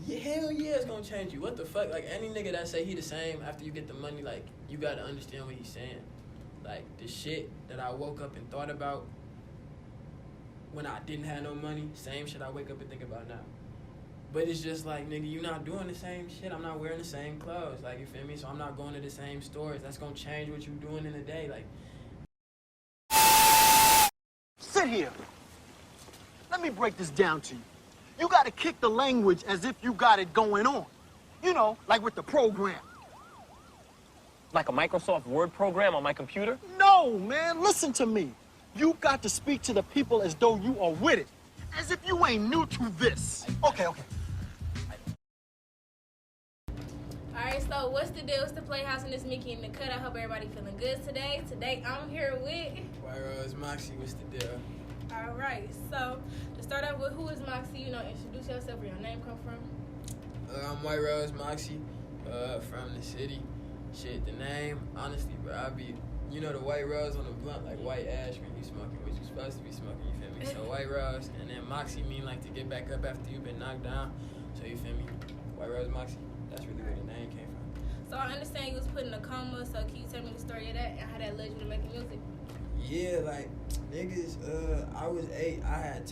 Yeah, hell yeah, it's gonna change you. What the fuck? Like, any nigga that say he the same after you get the money, like, you gotta understand what he's saying. Like, the shit that I woke up and thought about when I didn't have no money, same shit I wake up and think about now. But it's just like, nigga, you not doing the same shit. I'm not wearing the same clothes. Like, you feel me? So I'm not going to the same stores. That's gonna change what you doing in a day. Like, sit here. Let me break this down to you. You gotta kick the language as if you got it going on. You know, like with the program. Like a Microsoft Word program on my computer? No, man, listen to me. You got to speak to the people as though you are with it. As if you ain't new to this. Okay. All right, so what's the deal? It's the PlayHouse and it's Mikky in the cut. I hope everybody feeling good today. Today I'm here with whiterosemoxie, what's the deal? All right, so to start off with, who is Moxie? You know, introduce yourself, where your name come from. I'm whiterosemoxie, from the city. Shit, the name, honestly, bro, I be, you know, the white rose on the blunt, like white ash when you smoking, what you supposed to be smoking, you feel me? So white rose, and then moxie mean like to get back up after you've been knocked down. So you feel me? Whiterosemoxie, that's really where the name came from. So I understand you was put in a coma, so can you tell me the story of that and how that led you to making music? Yeah, like, niggas, I was 8, I had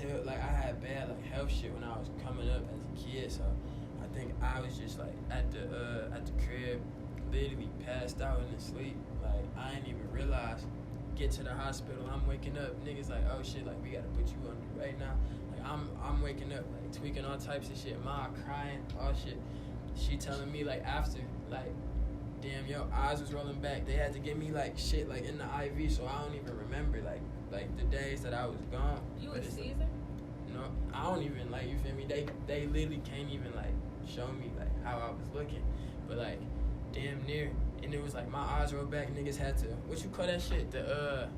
bad, like, health shit when I was coming up as a kid, so I think I was just, like, at the crib, literally passed out in the sleep. Like, I didn't even realize. Get to the hospital, I'm waking up. Niggas like, oh shit, like we gotta put you under right now. Like I'm waking up, like tweaking all types of shit. Ma crying, all shit. She telling me like after, like, damn, yo, eyes was rolling back. They had to give me like shit like in the IV, so I don't even remember like the days that I was gone. You but was seasoned? No, I don't even like, you feel me? They literally can't even like show me like how I was looking, but like damn near. And it was like my eyes rolled back. Niggas had to, what you call that shit? The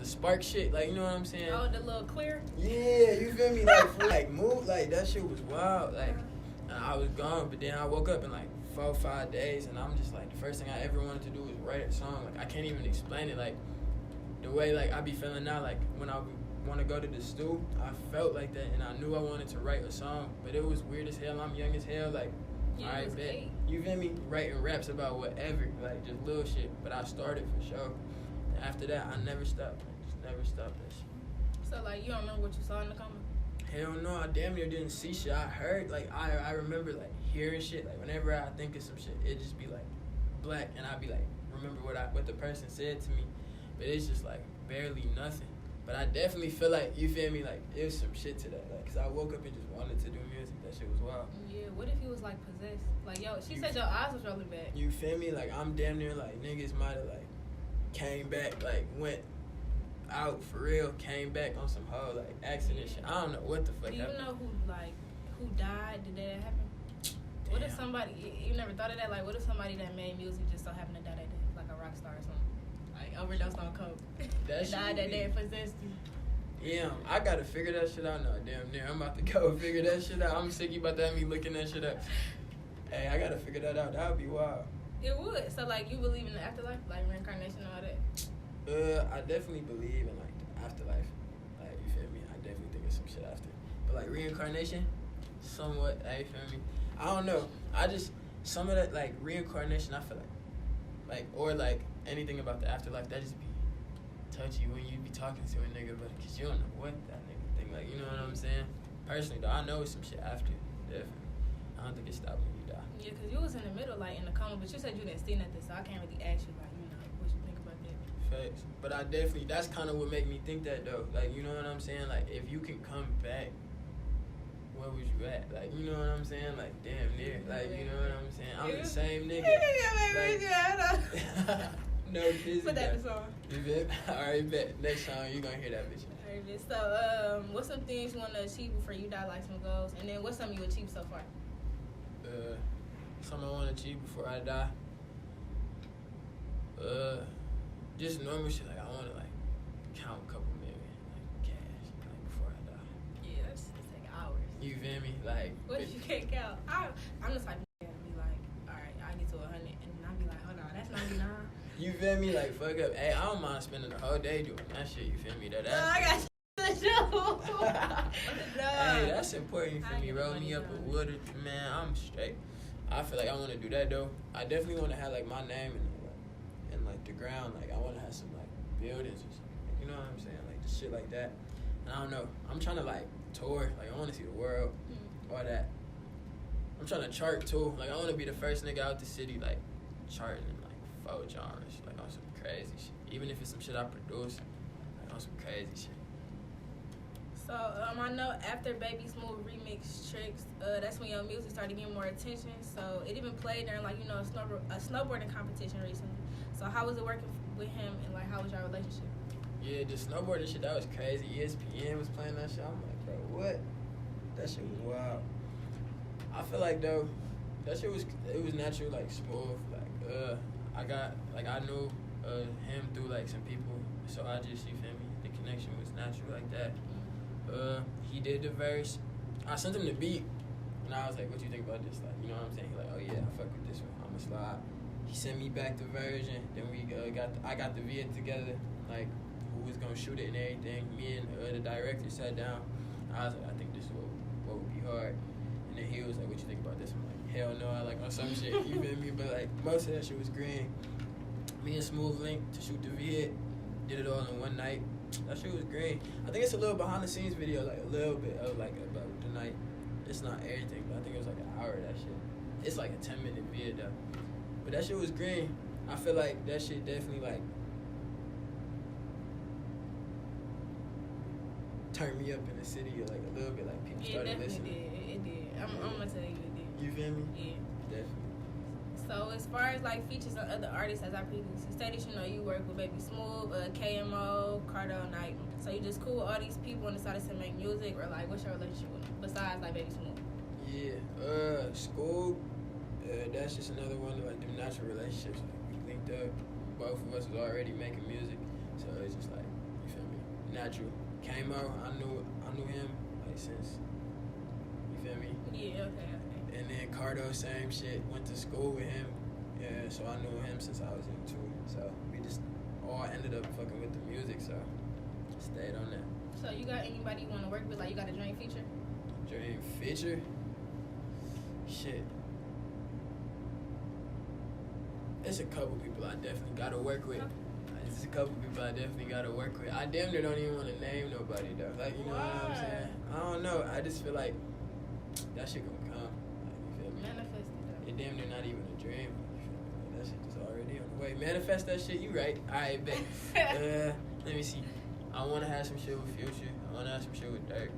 spark shit. Like, you know what I'm saying? Oh, the little clear. Yeah, you feel me? Like move. Like that shit was wild. Like I was gone, but then I woke up in like 4 or 5 days, and I'm just like, the first thing I ever wanted to do was write a song. Like I can't even explain it. Like the way like I be feeling now. Like when I want to go to the stool, I felt like that, and I knew I wanted to write a song, but it was weird as hell. I'm young as hell. Like. Yeah, I bet. 8. You feel me? Writing raps about whatever, like just little shit. But I started for sure. And after that, I never stopped. I just never stopped that shit. So like, you don't remember what you saw in the coma? Hell no, I damn near didn't see shit. I heard, like, I remember like hearing shit. Like whenever I think of some shit, it just be like black, and I be like, remember what the person said to me. But it's just like barely nothing. But I definitely feel like, you feel me, like it was some shit to that. Like, cause I woke up and just wanted to do music. That shit was wild. Yeah, what if he was like possessed? Like, yo, she said your eyes was rolling back. You feel me? Like I'm damn near like niggas might have like came back, like went out for real, came back on some whole like accident shit. I don't know what the fuck Do you happened. know who died? Did that happen? Damn. What if somebody, you never thought of that? Like, what if somebody that made music just so happened to die that day? Like a rock star or something? Like overdosed on coke. That died that day and possessed you. Yeah, I gotta figure that shit out now. Damn near, I'm about to go figure that shit out. I'm sick you about to have me looking that shit up. Hey, I gotta figure that out. That would be wild. It would. So like, you believe in the afterlife, like reincarnation and all that? I definitely believe in like the afterlife. Like, you feel me? I definitely think of some shit after. But like reincarnation, somewhat. Hey, you feel me? I don't know. I just, some of that like reincarnation, I feel like or like anything about the afterlife, that just be touchy when you be talking to a nigga, but cause you don't know what that nigga think. Like, you know what I'm saying? Personally though, I know some shit after. Definitely. I don't think it stopped when you die. Yeah, cause you was in the middle, like in the coma, but you said you didn't see nothing, so I can't really ask you, like, you know, what you think about that. Facts. But I definitely, that's kind of what make me think that though. Like, you know what I'm saying? Like, if you can come back, where was you at? Like, you know what I'm saying? Like, damn near. Like, you know what I'm saying? I'm the same nigga. Like, no kids. Put that in the song. You bet? Alright, bet. Next song, you gonna hear that bitch. Alright, bitch. So, what's some things you want to achieve before you die, like some goals? And then what's something you achieved so far? Something I want to achieve before I die. Just normal shit. Like, I want to, like, count a couple million, like, cash, like, before I die. Yeah, that's just take hours. You feel me? Like, what if you can't count? I'm the type of nigga to be like, alright, I get to 100, and I'll be like, hold on, that's 99. You feel me? Like, fuck up. Hey, I don't mind spending the whole day doing that shit. You feel me? That I got shit to to do. No. Hey, that's important for I me. get Roll money me up done. a wood, man. I'm straight. I feel like I want to do that though. I definitely want to have like my name in like the ground. Like I want to have some like buildings or something. Like, you know what I'm saying? Like shit like that. And I don't know. I'm trying to like tour. Like I want to see the world. All that. I'm trying to chart too. Like I want to be the first nigga out the city like charting in like 4 genres. Like on some crazy shit. Even if it's some shit I produce. Like on some crazy shit. So I know after Baby Smooth remix Tricks, that's when your music started getting more attention. So it even played during like a snowboarding competition recently. So how was it working with him and like how was your relationship? Yeah, the snowboarding shit, that was crazy. ESPN was playing that shit. I'm like, bro, what? That shit was wild. I feel like though, that shit was natural, like smooth. Like I knew him through like some people, so I just, you feel me? The connection was natural like that. He did the verse. I sent him the beat, and I was like, "What you think about this?" Like, you know what I'm saying? He like, "Oh yeah, I fuck with this one. I'ma slide." He sent me back the version. Then I got the vid together, like who was gonna shoot it and everything. Me and the director sat down. I was like, "I think this is what would be hard." And then he was like, "What you think about this?" I'm like, "Hell no, I like on some shit." You feel me? But like most of that shit was green. Me and Smooth linked to shoot the vid. Did it all in one night. That shit was green. I think it's a little behind the scenes video, like a little bit of like about the night. It's not everything, but I think it was like an hour of that shit. It's like a 10-minute video though. But that shit was green. I feel like that shit definitely like turned me up in the city like a little bit. Like people started listening. It did. I'm gonna tell you it did. You feel me? Yeah. Definitely. So as far as like features on other artists, as I previously stated, you work with Baby Smooth, KMO, Cardo Knight. So you just cool with all these people and decided to make music, or like what's your relationship with them besides like Baby Smooth? Yeah. School. That's just another one of like them natural relationships. Like we linked up. Both of us was already making music, so it's just like, you feel me? Natural. KMO. I knew him like since. You feel me? Yeah. Okay. And then Cardo, same shit. Went to school with him. Yeah, so I knew him since I was in 2. So we just all ended up fucking with the music, so stayed on that. So you got anybody you want to work with? Like you got a dream feature? Dream feature? Shit. It's a couple people I definitely gotta work with. It's a couple people I definitely gotta work with. I damn near don't even want to name nobody though. Like, you know what I'm saying? I don't know. I just feel like that shit gonna come. Manifest it. It damn near not even a dream. Like, that shit just already on the way. Manifest that shit, you right. Alright, bet. Let me see. I wanna have some shit with Future. I wanna have some shit with Dirk.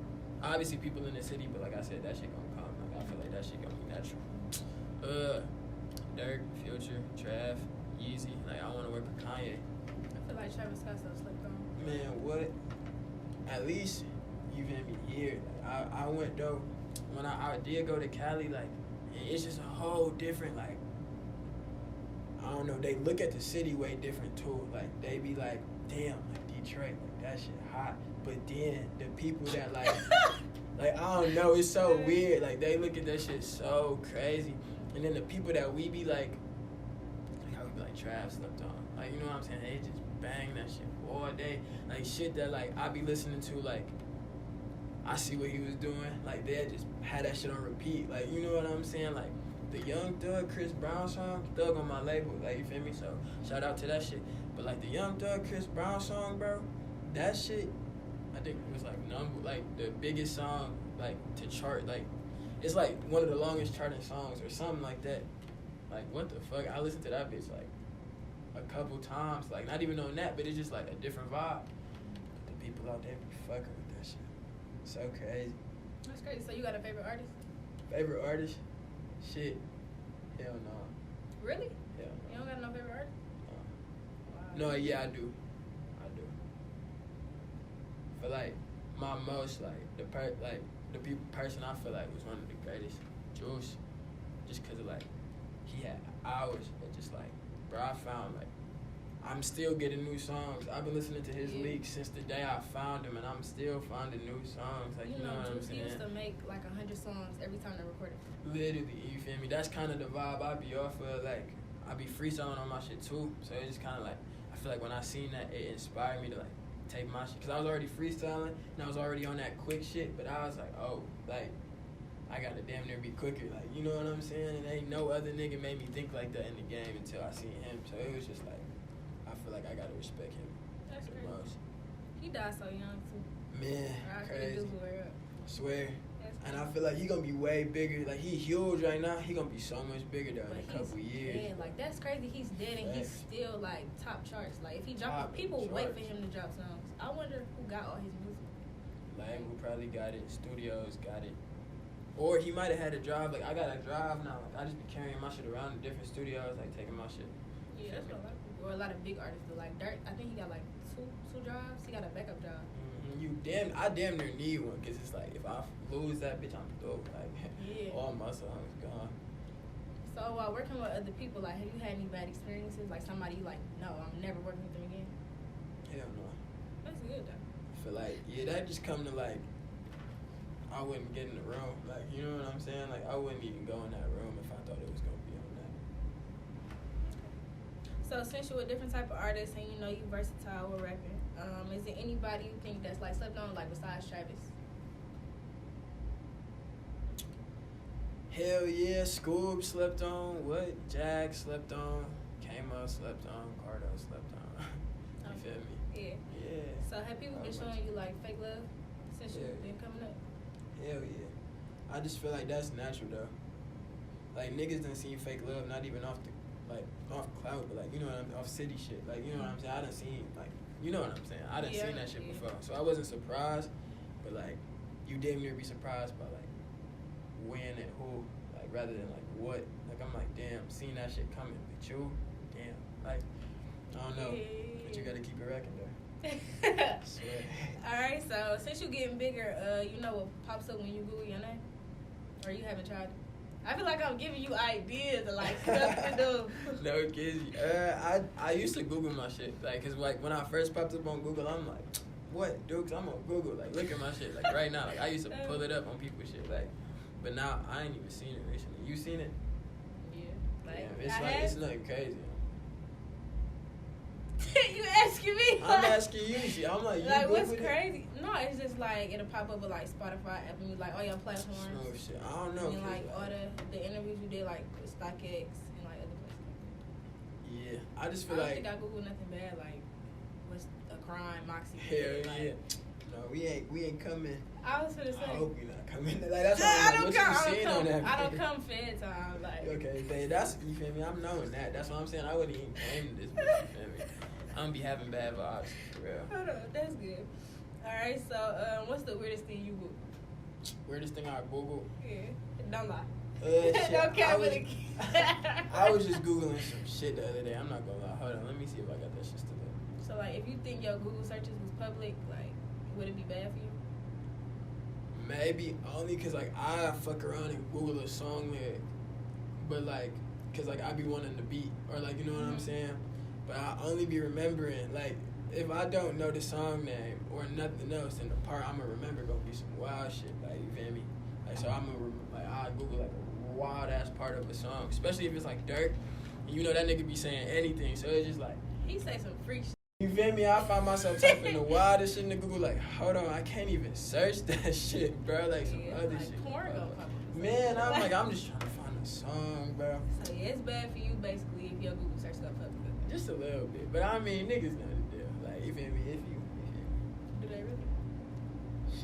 Obviously people in the city, but like I said, that shit gonna come. Like I feel like that shit gonna be natural. Dirk, Future, Trav, Yeezy. Like I wanna work with Kanye. I feel like Travis Scott so slipped on. Man, what? At least you feel me here. Like, I went though. When I did go to Cali, like, it's just a whole different, like, I don't know, they look at the city way different too. Like, they be like, damn, like Detroit, like that shit hot. But then the people that like, like I don't know, it's so weird. Like they look at that shit so crazy. And then the people that we be like how we be like Trav slept on. Like, you know what I'm saying? They just bang that shit all day. Like shit that like I be listening to, like I see what he was doing. Like they just had that shit on repeat. Like, you know what I'm saying? Like the Young Thug, Chris Brown song, Thug on my label. Like, you feel me? So shout out to that shit. But like the Young Thug, Chris Brown song, bro, that shit, I think it was like the biggest song like to chart. Like it's like one of the longest charting songs or something like that. Like what the fuck? I listened to that bitch like a couple times. Like not even on that, but it's just like a different vibe. But the people out there be fucking with that shit. So crazy. That's crazy. So you got a favorite artist? Favorite artist? Shit. Hell no. Really? Hell You don't got no favorite artist? no. No, yeah, I do. But like my most like the person I feel like was one of the greatest, Juice, just cause of like he had hours of just like, bro, I found like I'm still getting new songs. I've been listening to his leaks since the day I found him, and I'm still finding new songs. Like, you know what I'm saying? He used to make like 100 songs every time they recorded. Literally, you feel me? That's kind of the vibe I be off of. Like, I be freestyling on my shit too. So it's just kind of like, I feel like when I seen that, it inspired me to like take my shit, cause I was already freestyling and I was already on that quick shit. But I was like, oh, like I gotta damn near be quicker, like you know what I'm saying? And ain't no other nigga made me think like that in the game until I seen him. So it was just like, I feel like I gotta respect him. That's the crazy. most. He died so young too. Man, crazy. I Swear. And I feel like he gonna be way bigger. Like he huge right now. He gonna be so much bigger though in a couple years. Yeah, like that's crazy. He's dead and he's still like top charts. Like if he dropped, people wait for him to drop songs. I wonder who got all his music. Label probably got it. Studios got it. Or he might have had a drive. Like I got a drive now. Like I just be carrying my shit around to different studios, like taking my shit. Yeah, that's what a lot of people, or a lot of big artists do. Like Dirt, I think he got like two drives. He got a backup drive. I damn near need one, cause it's like if I lose that bitch, I'm through. Like all my songs gone. So while working with other people, like have you had any bad experiences? Like somebody you like, no, I'm never working with them again. Hell no. That's good though. I feel like that just come to like I wouldn't get in the room. Like you know what I'm saying? Like I wouldn't even go in that room if I thought it was gonna be on that. So since you're a different type of artist and you know you versatile with rapping, is there anybody you think that's like slept on, like besides Travis? Hell yeah, Scoob slept on. What? Jag slept on. Coma slept on. Cardo slept on. You feel me? Yeah. Yeah. So have people been showing you like fake love since you've been coming up? Hell yeah. I just feel like that's natural though. Like niggas done seen fake love, not even off cloud, but like you know what I'm off city shit. Like you know what I'm saying. I done seen like you know what I'm saying. I done seen that shit before, so I wasn't surprised. But like you damn near be surprised by like when and who, like rather than like what. Like I'm like damn, seen that shit coming, but you, damn, like I don't know, but you gotta keep it racking though. All right, so since you getting bigger, you know what pops up when you Google your name, or you haven't tried it? I feel like I'm giving you ideas of like stuff to do. No kidding. I used to Google my shit, like, cause like when I first popped up on Google, I'm like, what, dude? 'Cause I'm on Google, like, look at my shit, like right now, like I used to pull it up on people's shit, like, but now I ain't even seen it recently. You seen it? Yeah. Like, damn, it's like it's nothing crazy. You asking me? I'm asking you shit. I'm like, you like Googled what's it? crazy? No, it's just like it'll pop up with like Spotify, Apple Music, like all your platforms. Oh shit, I don't know. And like all the interviews you did, like with StockX and like other places. Yeah, I just feel I don't like think I Googled nothing bad. Like what's a crime, Moxie? hell like, yeah. No, we ain't coming. I was gonna say. I hope we not coming. Like that's what I'm like, what you seen on that? I don't come fed time. Like okay, that's you feel me. I'm knowing that. That's what I'm saying. I wouldn't even claim this. Bitch, you feel me? I don't be having bad vibes for real. Hold on, that's good. All right, so what's the weirdest thing you Google? Weirdest thing I Google? Yeah, don't lie. Shit, Don't care for the I was just Googling some shit the other day. I'm not gonna lie. Hold on, let me see if I got that shit still up. So like, if you think your Google searches was public, like, would it be bad for you? Maybe only cause like I fuck around and Google a song lyric, but like, cause like I be wanting the beat or like you know what I'm saying. But I only be remembering, like, if I don't know the song name or nothing else, then the part I'm gonna remember gonna be some wild shit, like, you feel me? Like, so I'm gonna, like, I Google, like, a wild-ass part of a song, especially if it's, like, Dirk, and you know that nigga be saying anything, so it's just, like... He say some freak shit. You feel me? I find myself typing the wildest shit in the Google, like, hold on, I can't even search that shit, bro, like, some other like shit. Porn gonna pop up. Man, I'm like, I'm just trying to find a song, bro. So, yeah, it's bad for you, basically, if your Google search got public. Just a little bit, but I mean, niggas know the deal. Like, you feel me? If you Do they really?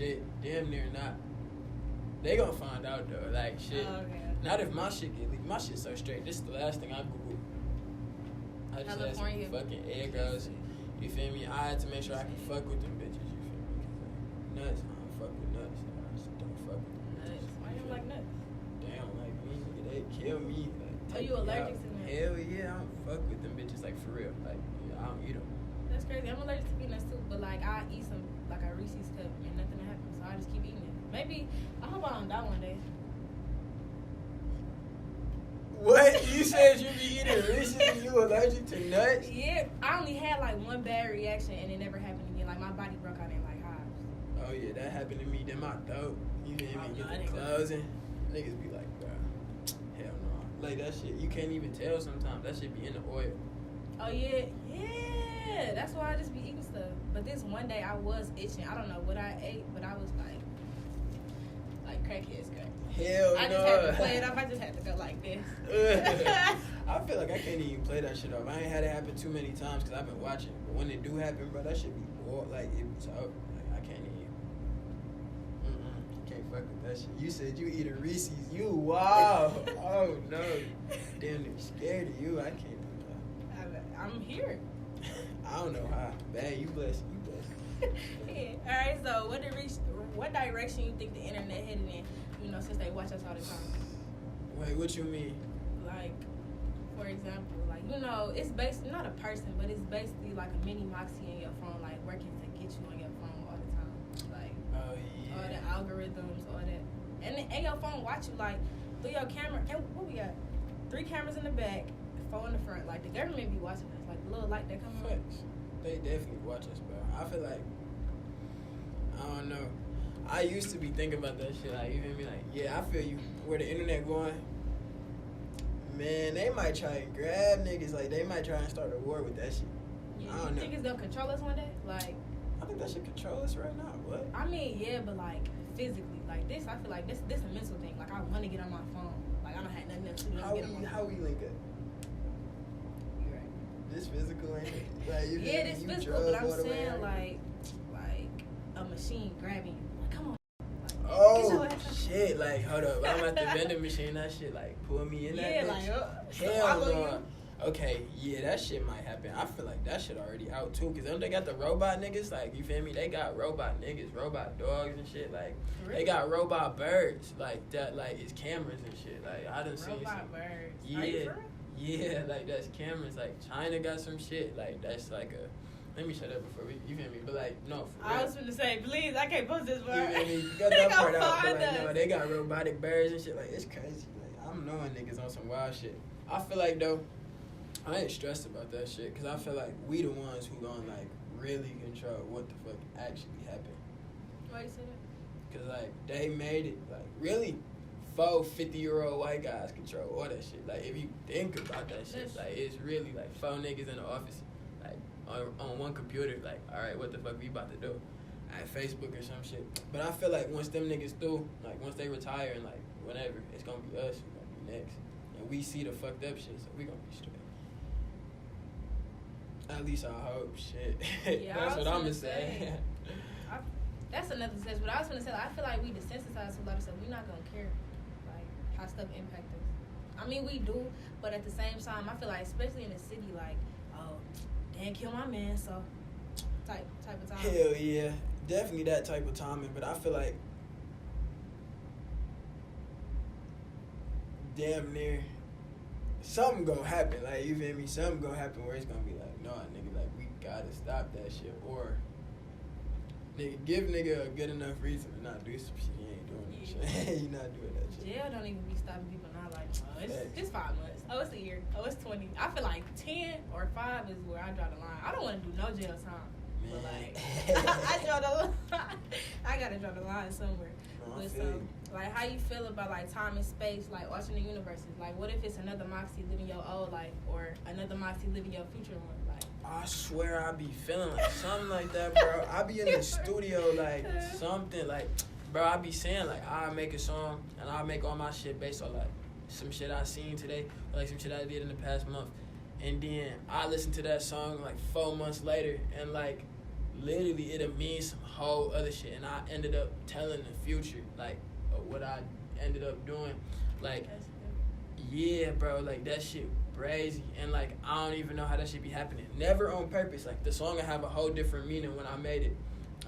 shit, damn near not. They gonna find out though. Like, shit. Oh, okay. Not if my shit get leaked. My shit so straight. This is the last thing I Googled. I just had some California. fucking egg girls. You feel me? I had to make sure I can fuck with them bitches. You feel me? 'Cause, like, nuts. I don't fuck with nuts. I just don't fuck with them bitches. Nuts. Why you don't like nuts? Damn, like me, nigga, they kill me. Like, Are you allergic to nuts? Hell yeah, I don't fuck with them bitches, like, for real. Like, yeah, I don't eat them. That's crazy. I'm allergic to peanuts too, but like I eat some like a Reese's cup and nothing will happen, so I just keep eating it. Maybe I hope I don't die one day. What? You said you be eating Reese's and you allergic to nuts? Yeah, I only had like one bad reaction and it never happened again. Like my body broke out in like hives. Oh yeah, that happened to me. Then my throat, you didn't even get the closing. Niggas be like, bro, hell no. Like that shit, you can't even tell sometimes. That shit be in the oil. Oh yeah, yeah. Yeah, that's why I just be eating stuff. But this one day I was itching. I don't know what I ate, but I was like crackhead's crack. Hell I no. just had to play it off. I just had to go like this. I feel like I can't even play that shit off. I ain't had it happen too many times because I've been watching. But when it do happen, bro, that shit be bored. Like, it's over. Like, I can't even. Can't fuck with that shit. You said you eat a Reese's. You, wow. Oh, no. Damn, they're scared of you. I can't do that. I'm here. I don't know how. Man, you blessed. Yeah. All right, so what direction you think the internet headed in, you know, since they watch us all the time? Wait, what you mean? Like, for example, like, you know, it's basically not a person, but it's basically like a mini Moxie in your phone, like working to get you on your phone all the time. Like, Oh, yeah. all the algorithms, all that. And your phone watch you, like, through your camera. And what we got? 3 cameras in the back, 4 in the front. Like, the government be watching us. Like, the little light that come on. Facts. They definitely watch us, bro. I feel like, I don't know. I used to be thinking about that shit. Like, you feel me? Like, yeah, I feel you. Where the internet going, man, they might try and grab niggas. Like, they might try and start a war with that shit. Yeah, I don't you know. think it's gonna control us one day? Like, I think that shit control us right now. What? I mean, yeah, but like physically, like this, I feel like this a mental thing. Like, I want to get on my phone. Like, I don't have nothing else to do. How we link up? You're right. This physical ain't it? Like, you Yeah, feel me? this You physical, drug but I'm all the way saying out. like a machine grabbing you. Like, come on. Like, Oh get your ass- shit! Like, hold up, I'm at the vending machine. That shit, like, pull me in that Yeah, bitch. like, Hell swallow no. you. Okay, yeah, that shit might happen. I feel like that shit already out too. Cause then they got the robot niggas, like, you feel me? They got robot niggas, robot dogs and shit. Like, they got robot birds, like that, like it's cameras and shit. Like, I done seen Robot some. birds. Yeah, Are you for real? yeah, like that's cameras. Like China got some shit. Like that's like a. Let me shut up before we. You feel me? But like, no, for real. I was gonna say, please, I can't post this You part. feel me? You got that part out, but Find like, us. no, they got robotic birds and shit. Like, it's crazy. Like, I'm knowing niggas on some wild shit. I feel like though, I ain't stressed about that shit because I feel like we the ones who gonna like really control what the fuck actually happened. Why you say that? Cause like they made it like really 4 50-year-old white guys control all that shit. Like if you think about that shit, like it's really like 4 niggas in the office, like on one computer. Like, all right, what the fuck we about to do? At Facebook or some shit. But I feel like once them niggas through, like once they retire and like whatever, it's gonna be us who gonna be next, and we see the fucked up shit, so we gonna be straight. At least I hope. Shit. Yeah, That's I was what I'm gonna gonna say. That's another sense. But I was gonna say, like, I feel like we desensitized to a lot of stuff. We're not gonna care, like, how stuff impact us. I mean, we do, but at the same time, I feel like, especially in the city, like, oh, they didn't kill my man, so type of time. Hell yeah, definitely that type of timing. But I feel like damn near something gonna happen. Like, you feel me? Something gonna happen where it's gonna be like, nah, nigga, like we gotta stop that shit, or nigga give nigga a good enough reason to not do some shit. He ain't doing that shit. He not doing that shit. Jail don't even be stopping people now. Like, oh, it's 5 months. Oh, it's a year. Oh, it's 20. I feel like 10 or 5 is where I draw the line. I don't want to do no jail time. But like, I draw the line. I gotta draw the line somewhere. No, I But feel so, you. like, how you feel about like time and space, like alternate universes? Like, what if it's another Moxie living your old life, or another Moxie living your future one? Like, I swear I be feeling like something like that, bro. I be in the studio like something like, bro, I be saying like I make a song and I make all my shit based on like some shit I seen today, or like some shit I did in the past month, and then I listen to that song like 4 months later, and like literally it'll mean some whole other shit, and I ended up telling the future like of what I ended up doing, like. Yeah, bro, like that shit crazy, and like I don't even know how that shit be happening. Never on purpose. Like the song will have a whole different meaning when I made it.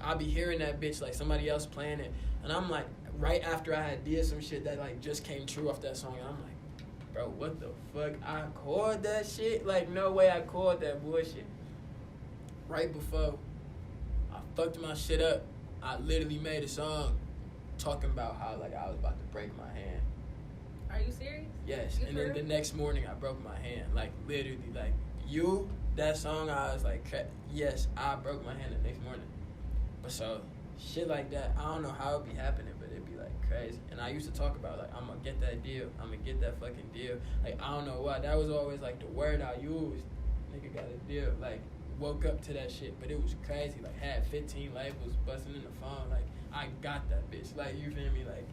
I'll be hearing that bitch like somebody else playing it, and I'm like, right after I had did some shit that like just came true off that song, and I'm like, bro, what the fuck? I called that shit? Like no way I called that bullshit. Right before I fucked my shit up, I literally made a song talking about how like I was about to break my hand. are you serious? Yes, You and then for the real? next morning I broke my hand. Like literally, like that song. I was like, yes, I broke my hand the next morning. But so shit like that, I don't know how it be happening, but it'd be like crazy. And I used to talk about like I'm gonna get that deal. I'm gonna get that fucking deal. Like I don't know why. That was always like the word I used. Nigga got a deal. Like woke up to that shit, but it was crazy. Like, had 15 labels busting in the phone. Like, I got that bitch. Like, you feel me? Like,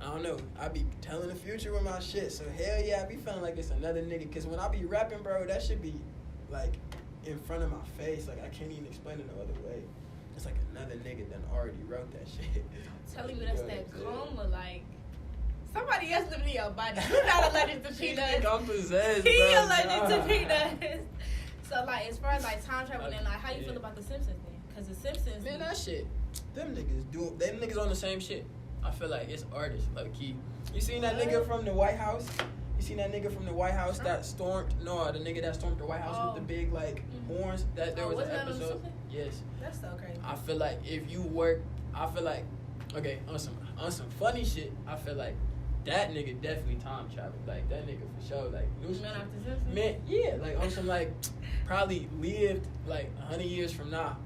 I don't know. I be telling the future with my shit. So, hell yeah, I be feeling like it's another nigga. Because when I be rapping, bro, that should be, like, in front of my face. Like, I can't even explain it no other way. It's like another nigga done already wrote that shit. Telling you that's that Coma, like, somebody else living in your body. You're not allergic to peanuts. I'm possessed, He bro. allergic to peanuts. So, like, as far as, like, time travel and, like, how you feel about The Simpsons, then? Because The Simpsons... Man, that shit, them niggas on the same shit. I feel like it's artists, low-key. You seen that nigga from the White House? You seen that nigga from the White House that stormed... No, the nigga that stormed the White House with the big, like, horns? That there was an episode. Yes. That's so crazy. I feel like if you work... I feel like... Okay, on some funny shit, I feel like that nigga definitely time traveled. Like, that nigga for sure. Like, man, yeah. Like, on some, like, probably lived, like, 100 years from now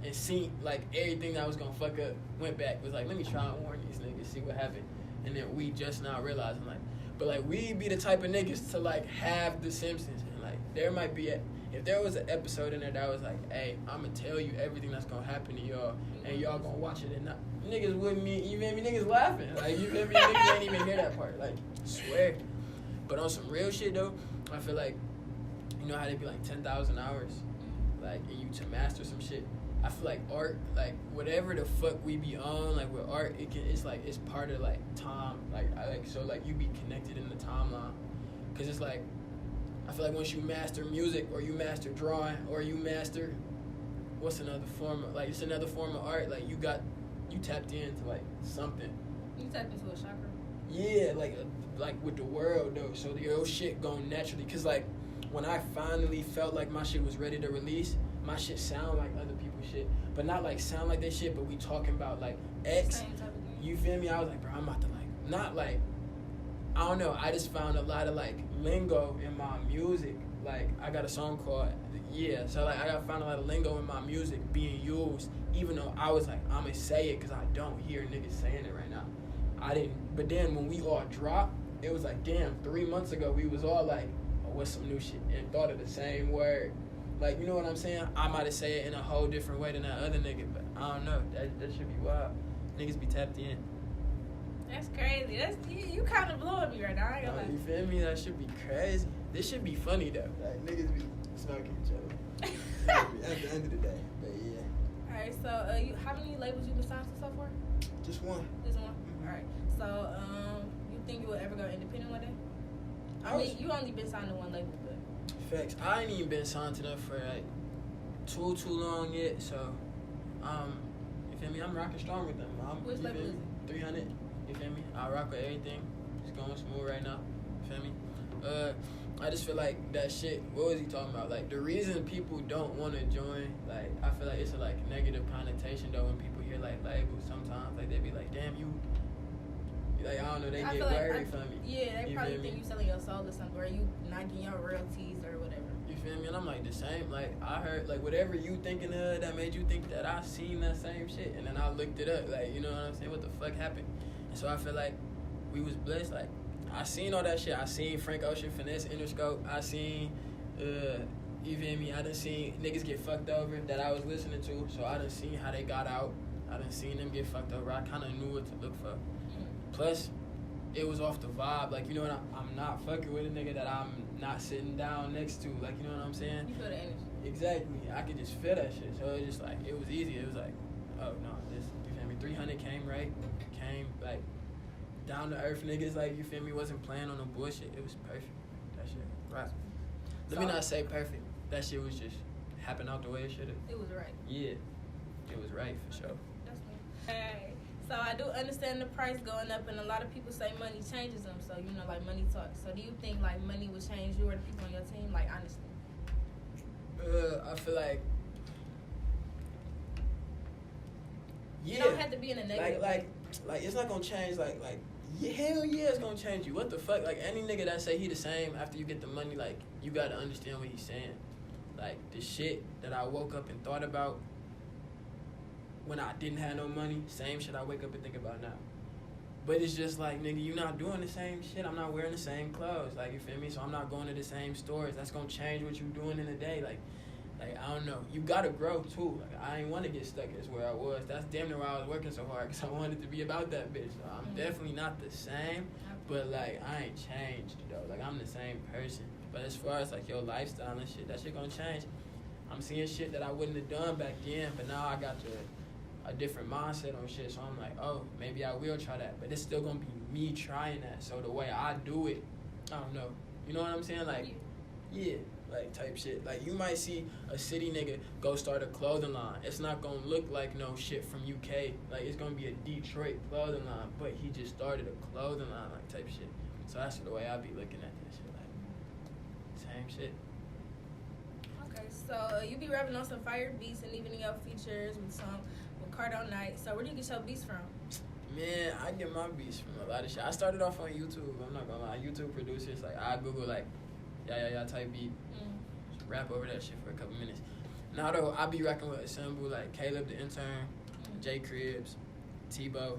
and seen, like, everything that was gonna fuck up, went back, was like, let me try and warn these niggas, see what happened. And then we just now realizing, like, but, like, we be the type of niggas to, like, have The Simpsons. And, like, there might be if there was an episode in there that was like, hey, I'm gonna tell you everything that's gonna happen to y'all, and y'all gonna watch it and not, niggas wouldn't me, you feel me, niggas laughing. Like, you feel me, niggas ain't even hear that part. Like, swear. But on some real shit, though, I feel like, you know how they be like 10,000 hours? Like, and you to master some shit. I feel like art, like, whatever the fuck we be on, like, with art, it's like, it's part of, like, time. Like, so, like, you be connected in the timeline. Because it's like, I feel like once you master music, or you master drawing, or you master, what's another form of, like, it's another form of art, like, you tapped into, like, something. You tapped into a chakra? Yeah, like with the world, though, so your shit going naturally, because, like, when I finally felt like my shit was ready to release, my shit sound like other people's shit, but not, like, sound like their shit, but we talking about, like, X, you feel me? I was like, bro, I'm about to, like, not, like, I don't know, I just found a lot of, like, lingo in my music. Like, I got a song called, yeah, so, like, I found a lot of lingo in my music being used, even though I was like, I'm going to say it because I don't hear niggas saying it right now. I didn't, but then when we all dropped, it was like, damn, 3 months ago, we was all like, oh, what's some new shit? And thought of the same word. Like, you know what I'm saying? I might have said it in a whole different way than that other nigga, but I don't know. That should be wild. Niggas be tapped in. That's crazy. You kind of blowing me right now. I ain't gonna lie. You feel me? That should be crazy. This should be funny, though. Like, niggas be smoking each other. At the end of the day. But, yeah. Alright, so how many labels you been signed to so far? Just one. Just one? Alright. So, you think you will ever go independent one day? I mean, you only been signed to one label, but... Facts. I ain't even been signed to them for, like, too long yet, so, you feel me? I'm rocking strong with them. Which label is it? 300. You feel me? I rock with everything. It's going smooth right now. You feel me? I just feel like that shit, what was he talking about? Like, the reason people don't want to join, like, I feel like it's a, like, negative connotation, though, when people hear, like, labels sometimes. Like, they be like, damn, you, like, I don't know, they get worried from me. Yeah, they probably think you selling your soul or something, or you not getting your royalties or whatever. You feel me? And I'm like, the same, like, I heard, like, whatever you thinking of that made you think that I seen that same shit. And then I looked it up, like, you know what I'm saying? What the fuck happened? And so I feel like we was blessed, like, I seen all that shit. I seen Frank Ocean finesse Interscope. I seen, you feel me? I done seen niggas get fucked over that I was listening to. So I done seen how they got out. I done seen them get fucked over. I kind of knew what to look for. Plus, it was off the vibe. Like, you know what? I'm not fucking with a nigga that I'm not sitting down next to. Like, you know what I'm saying? You feel the energy. Exactly. I could just feel that shit. So it was just like, it was easy. It was like, oh no, this, you feel me? 300 came right. Came, like, down to earth niggas, like, you feel me, wasn't playing on no bullshit. It was perfect. That shit, right. Let me not say perfect. That shit was just happened out the way it should have. It was right. Yeah, it was right for sure. That's me. Hey, so I do understand the price going up, and a lot of people say money changes them. So, you know, like, money talks. So do you think, like, money would change you or the people on your team? Like, honestly. I feel like, yeah. You don't have to be in a negative way. Like, it's not gonna change, like, yeah, hell yeah, it's gonna change you. What the fuck? Like, any nigga that say he the same after you get the money, like, you gotta understand what he's saying. Like, the shit that I woke up and thought about when I didn't have no money, same shit I wake up and think about now. But it's just like, nigga, you not doing the same shit. I'm not wearing the same clothes. Like, you feel me? So I'm not going to the same stores. That's gonna change what you doing in a day. Like, Like, I don't know. You gotta grow, too. Like, I ain't want to get stuck as where I was. That's damn near why I was working so hard, because I wanted to be about that bitch. So I'm definitely not the same, but, like, I ain't changed, though. Like, I'm the same person. But as far as, like, your lifestyle and shit, that shit gonna change. I'm seeing shit that I wouldn't have done back then, but now I got a different mindset on shit. So I'm like, oh, maybe I will try that. But it's still gonna be me trying that. So the way I do it, I don't know. You know what I'm saying? Like, yeah. Like, type shit. Like, you might see a city nigga go start a clothing line. It's not gonna look like no shit from UK. Like, it's gonna be a Detroit clothing line, but he just started a clothing line, like, type shit. So that's the way I be looking at this shit. Like, same shit. Okay, so you be rapping on some fire beats and even in your features with Cardo Night. So where do you get your beats from? Man, I get my beats from a lot of shit. I started off on YouTube. I'm not gonna lie. YouTube producers, like, I Google, like, yeah type beat. Rap over that shit for a couple minutes. Now, though, I be rocking with Assemble, like Caleb the Intern, Jay Cribs, Tebow,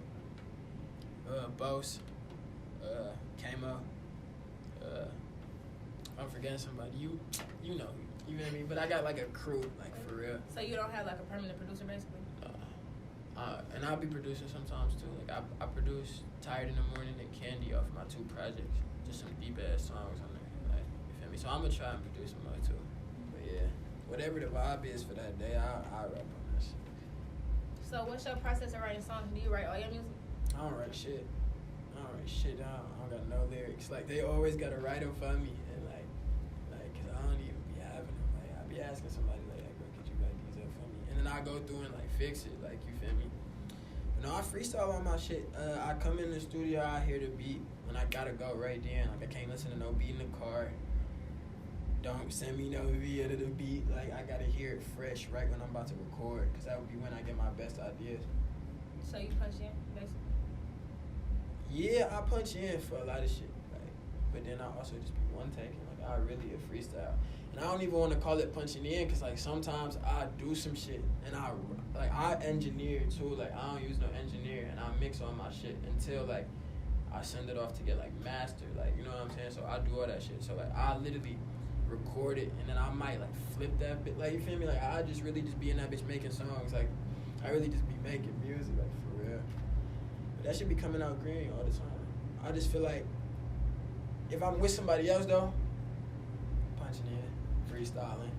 Bose, Coma. I'm forgetting somebody. You know, you know what I mean? But I got, like, a crew, like, for real. So you don't have, like, a permanent producer, basically? And I'll be producing sometimes, too. Like, I produce Tired in the Morning and Candy off my 2 projects. Just some deep-ass songs on there. Like, you feel me? So I'm going to try and produce some more, too. But, yeah, whatever the vibe is for that day, I rap on that shit. So what's your process of writing songs? Do you write all your music? I don't write shit. I don't got no lyrics. Like, they always got to write them for me. And, like, cause I don't even be having them. Like, I be asking somebody, like, hey, bro, could you write these up for me? And then I go through and, like, fix it. Like, you feel me? But no, I freestyle on my shit. I come in the studio, I hear the beat. When I gotta go right then. Like, I can't listen to no beat in the car. Don't send me no video to the beat. Like, I gotta hear it fresh right when I'm about to record. Cause that would be when I get my best ideas. So you punch in, basically? Yeah, I punch in for a lot of shit, like, but then I also just be one taking, like, I really a freestyle, and I don't even want to call it punching in, cause like sometimes I do some shit, and I engineer too, like I don't use no engineer, and I mix all my shit until like I send it off to get like mastered, like, you know what I'm saying? So I do all that shit, so like I literally record it, and then I might like flip that bit, like, you feel me? Like I just really just be in that bitch making songs, like I really just be making music, like for real. That should be coming out green all the time. I just feel like if I'm with somebody else though, punching in, freestyling,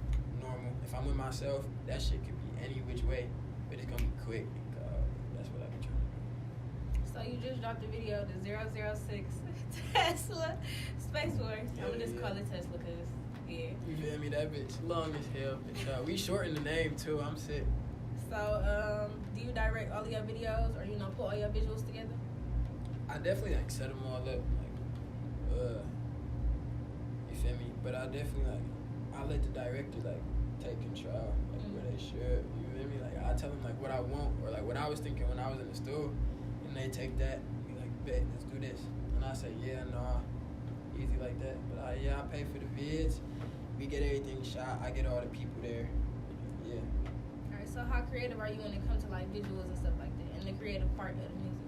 normal. If I'm with myself, that shit could be any which way, but it's gonna be quick. That's what I be trying to do. So you just dropped the video, the 006 Tesla Space Force. I'm gonna just call it Tesla, cause yeah. You feel me? That bitch long as hell. But, we shortened the name too. I'm sick. So, do you direct all of your videos, or put all your visuals together? I definitely like set them all up, like, you feel me? But I definitely I let the director like take control, like where they should. You feel me? Like I tell them like what I want, or like what I was thinking when I was in the store, and they take that, and be like, bet, let's do this, and I say, yeah, nah, easy like that. But I pay for the vids, we get everything shot, I get all the people there, yeah. So how creative are you when it comes to like visuals and stuff like that, and the creative part of the music?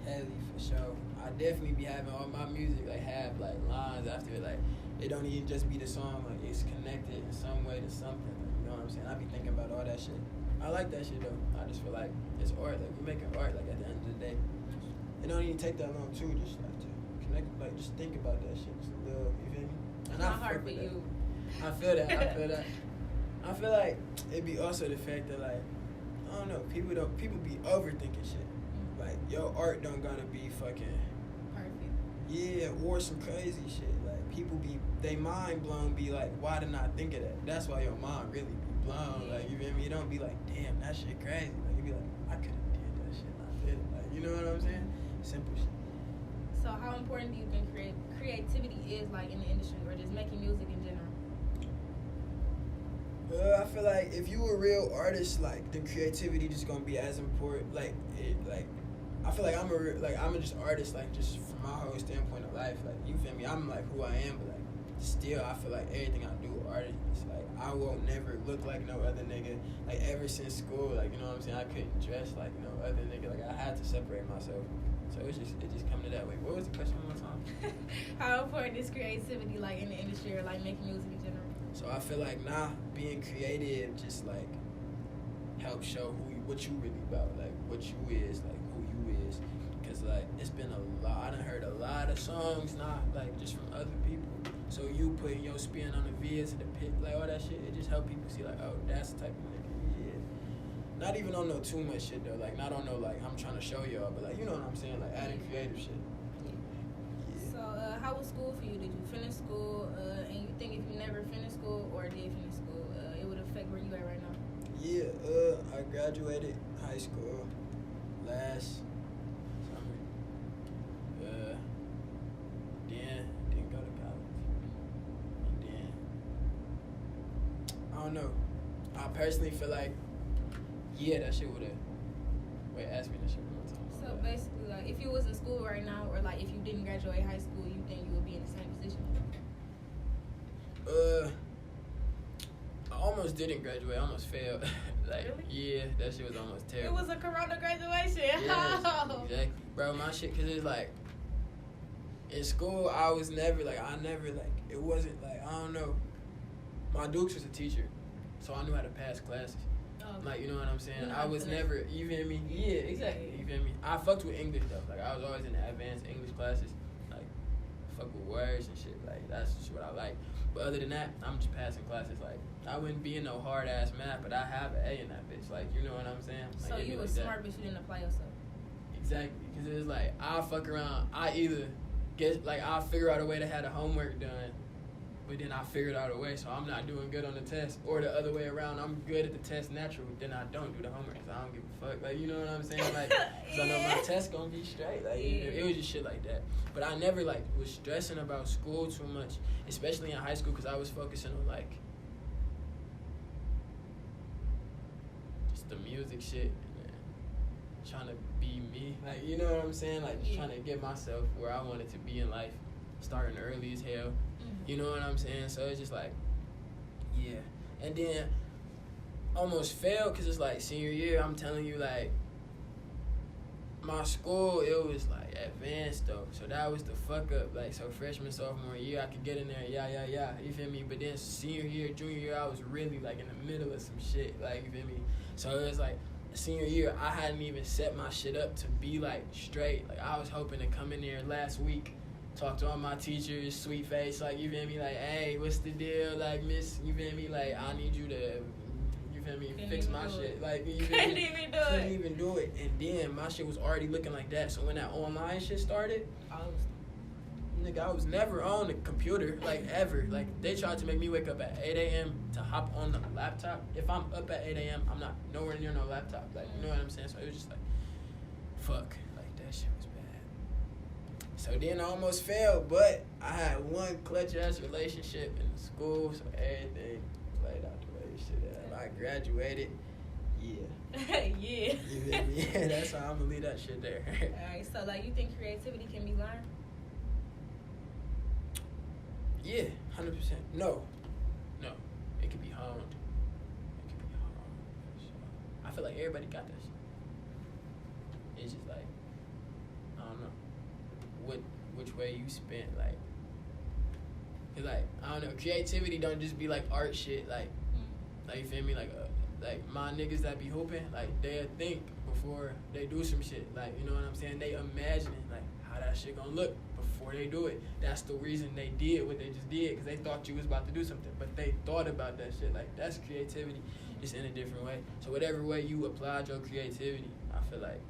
Heavy for sure. I definitely be having all my music like have like lines after it, like it don't even just be the song, like it's connected in some way to something. Like, you know what I'm saying? I be thinking about all that shit. I like that shit though. I just feel like it's art. Like we making art. Like at the end of the day, it don't even take that long too. Just like to connect, like just think about that shit. Just a little, you feel me? And it's not hard for you. I feel that. I feel that. I feel like it be also the fact that like I don't know, people be overthinking shit. Like your art don't gotta be fucking perfect. Yeah, or some crazy shit. Like people be they mind blown. Be like, why did I think of that? That's why your mind really be blown. Like you feel me? You don't be like, damn, that shit crazy. Like you be like, I could have did that shit. And I did it. Like you know what I'm saying? Simple shit. So how important do you think creativity is like in the industry, or just making music in general? I feel like if you a real artist, like the creativity just gonna be as important. Like I feel like I'm a just artist, like just from my whole standpoint of life. Like you feel me? I'm like who I am, but like still I feel like everything I do artist. Like I won't never look like no other nigga. Like ever since school, like you know what I'm saying? I couldn't dress like no other nigga. Like I had to separate myself. So it just come to that way. What was the question one more time? How important is creativity like in the industry, or like making music in general? So I feel like being creative just like helps show what you really about, like what you is, like who you is. Cause like it's been a lot. I done heard a lot of songs, not like just from other people. So you putting your spin on the vids and the pit, like all that shit, it just help people see like, oh, that's the type of nigga he is. Not even on no too much shit though. Like not on no like I'm trying to show y'all, but like you know what I'm saying, like adding creative shit. So how was school for you? Did you finish school? And you think if you never finished school or did finish school, it would affect where you at right now? Yeah, I graduated high school last summer. Then didn't go to college. And then I don't know. I personally feel like that shit would've. Wait, ask me that shit one more time. So basically, like, if you was in school right now, or like if you didn't graduate high school, you think you would be in the same position? I almost didn't graduate. I almost failed. Like, Really? yeah, that shit was almost terrible. It was a Corona graduation. Yes, exactly, bro. My shit, cause it's like in school, I was never like, it wasn't like, I don't know. My Dukes was a teacher, so I knew how to pass classes. Okay. Like, you know what I'm saying? You I was never, you feel me? Yeah, exactly. You feel me? I fucked with English though. Like, I was always in the advanced English classes. Like, fuck with words and shit. Like, that's just what I like. But other than that, I'm just passing classes. Like, I wouldn't be in no hard ass math, but I have an A in that bitch. Like, you know what I'm saying? Like, So you was smart, but you didn't apply yourself. Exactly, because it's like I'll fuck around. I either get like I'll figure out a way to have the homework done, but then I figured out a way so I'm not doing good on the test, or the other way around. I'm good at the test natural, then I don't do the homework because I don't give a fuck. Like, you know what I'm saying? Like, cause I know my test gonna be straight. Like, it was just shit like that. But I never like was stressing about school too much, especially in high school, because I was focusing on like just the music shit. Trying to be me, like, you know what I'm saying, like just trying to get myself where I wanted to be in life, starting early as hell. You know what I'm saying? So it's just like, and then almost failed because it's like senior year. I'm telling you, like my school, it was like advanced though, so that was the fuck up. Like, so freshman, sophomore year, I could get in there, you feel me? But then senior year, junior year, I was really like in the middle of some shit, like, you feel me? So it was like senior year, I hadn't even set my shit up to be like straight. Like, I was hoping to come in there last week, talk to all my teachers, sweet face, like, you feel me, like, hey, what's the deal, like, miss, you feel me, like, I need you to, you feel me, fix my shit, like, you feel me, couldn't even do it. And then my shit was already looking like that, so when that online shit started, I was never on the computer, like, ever. Like, they tried to make me wake up at 8 a.m. to hop on the laptop. If I'm up at 8 a.m., I'm not nowhere near no laptop. Like, you know what I'm saying? So it was just like, fuck. Like, that shit was bad. So then I almost failed, but I had one clutch-ass relationship in school, so everything played out the way it should have. I graduated. Yeah. Yeah. You feel me? Yeah, that's how I'm gonna leave that shit there. Alright, so, like, you think creativity can be learned? Yeah, 100%. No. It can be honed. I feel like everybody got that shit. It's just like, I don't know, which way you spent, like, cause like, I don't know, creativity don't just be like art shit, like you feel me, like my niggas that be hooping, like, they'll think before they do some shit, like, you know what I'm saying, they imagine, like, how that shit gonna look before they do it. That's the reason they did what they just did, because they thought you was about to do something, but they thought about that shit. Like, that's creativity, just in a different way. So whatever way you applied your creativity, I feel like,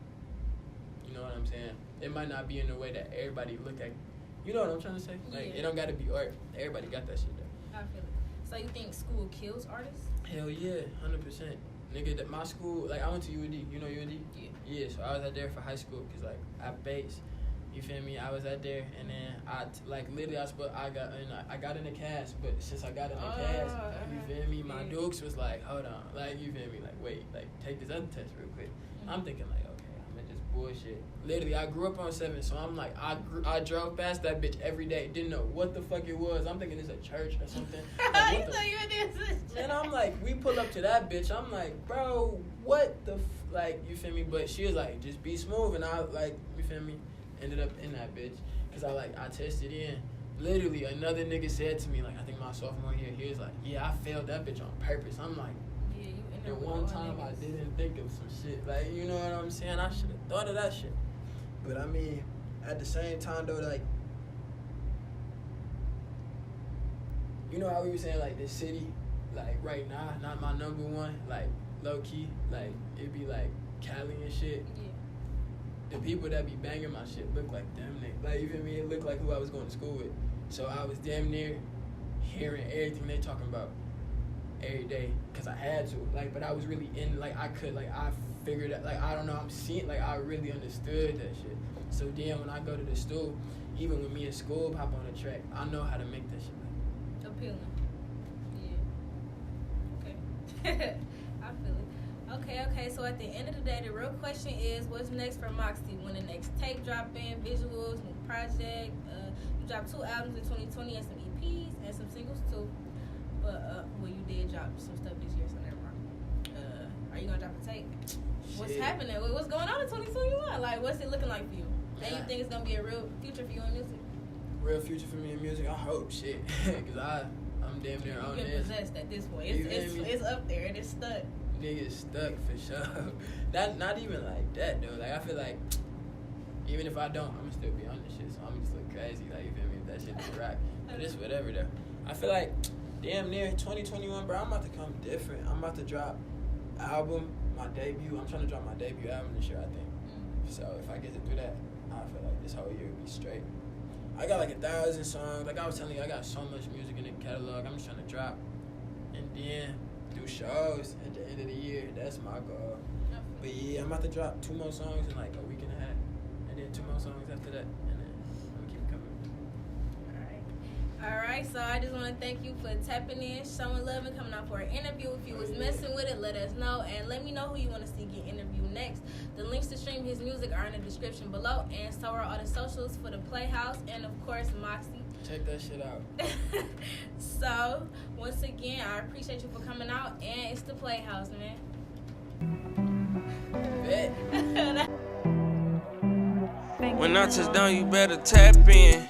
you know what I'm saying, it might not be in the way that everybody look at. You know what I'm trying to say? Like, it don't gotta be art. Everybody got that shit though. I feel it. So you think school kills artists? Hell yeah, 100%. Nigga, that my school, like, I went to UND. You know UND? Yeah, so I was out there for high school, because, like, I base. You feel me? I was out there, and then I got in the cast, but since I got in the cast, you feel me? My Dukes was like, hold on, like, you feel me? Like, wait, like, take this other test real quick. I'm thinking like, okay, I'm gonna just bullshit. Literally, I grew up on 7, so I'm like, I drove past that bitch every day, didn't know what the fuck it was. I'm thinking it's a church or something. Like, and I'm like, we pull up to that bitch. I'm like, bro, what the like, you feel me? But she was like, just be smooth, and I like, you feel me? Ended up in that bitch, cause I tested in. literally another nigga said to me, like, I think my sophomore year, he was like, yeah, I failed that bitch on purpose. I'm like, Yeah, you in the there with one all time I niggas. didn't think of some shit. Like, you know what I'm saying? I should have thought of that shit. But I mean, at the same time though, like, you know how we were saying, like, this city, like, right now, not my number one, like, low-key, like, it'd be, like, Cali and shit. Yeah. The people that be banging my shit look like them niggas. Like, you feel me? It looked like who I was going to school with. So I was damn near hearing everything they talking about every day because I had to. Like, but I was really in, like, I figured out, like, I don't know, I'm seeing, like, I really understood that shit. So then when I go to the stool, even when me and school hop on the track, I know how to make that shit. Appealing. Yeah. Okay. I feel it. Okay. So at the end of the day, the real question is, what's next for Moxie? When the next tape drop in, visuals, new project? You dropped 2 albums in 2020 and some EPs and some singles too. But well, you did drop some stuff this year, so never mind. Are you gonna drop a tape? What's happening? What's going on in 2021? Like, what's it looking like for you? And you think it's gonna be a real future for you in music? Real future for me in music? I hope, shit. Because I'm damn near on You this. get possessed at this point. It's up there and it's stuck. Niggas stuck for sure. Not even like that though. Like I feel like even if I don't, I'ma still be on this shit. So I'ma just look crazy. Like you feel me? If that shit don't rock. But it's whatever though. I feel like damn near 2021, bro. I'm about to come different. I'm about to drop album, my debut. I'm trying to drop my debut album this year, I think. So if I get to do that, I feel like this whole year will be straight. I got like 1,000 songs. Like I was telling you, I got so much music in the catalog. I'm just trying to drop and then do shows at the end of the year. That's my goal. But yeah, I'm about to drop 2 more songs in like a week and a half, and then 2 more songs after that, and then I'm gonna keep coming. All right. So I just want to thank you for tapping in, showing love, and coming out for an interview. If you was messing with it, let us know, and let me know who you want to see get interviewed next. The links to stream his music are in the description below, and so are all the socials for the PlayHouse, and of course Moxie. Check that shit out. So once again, I appreciate you for coming out, and it's the PlayHouse, man. Bet. When I touch down, you better tap in.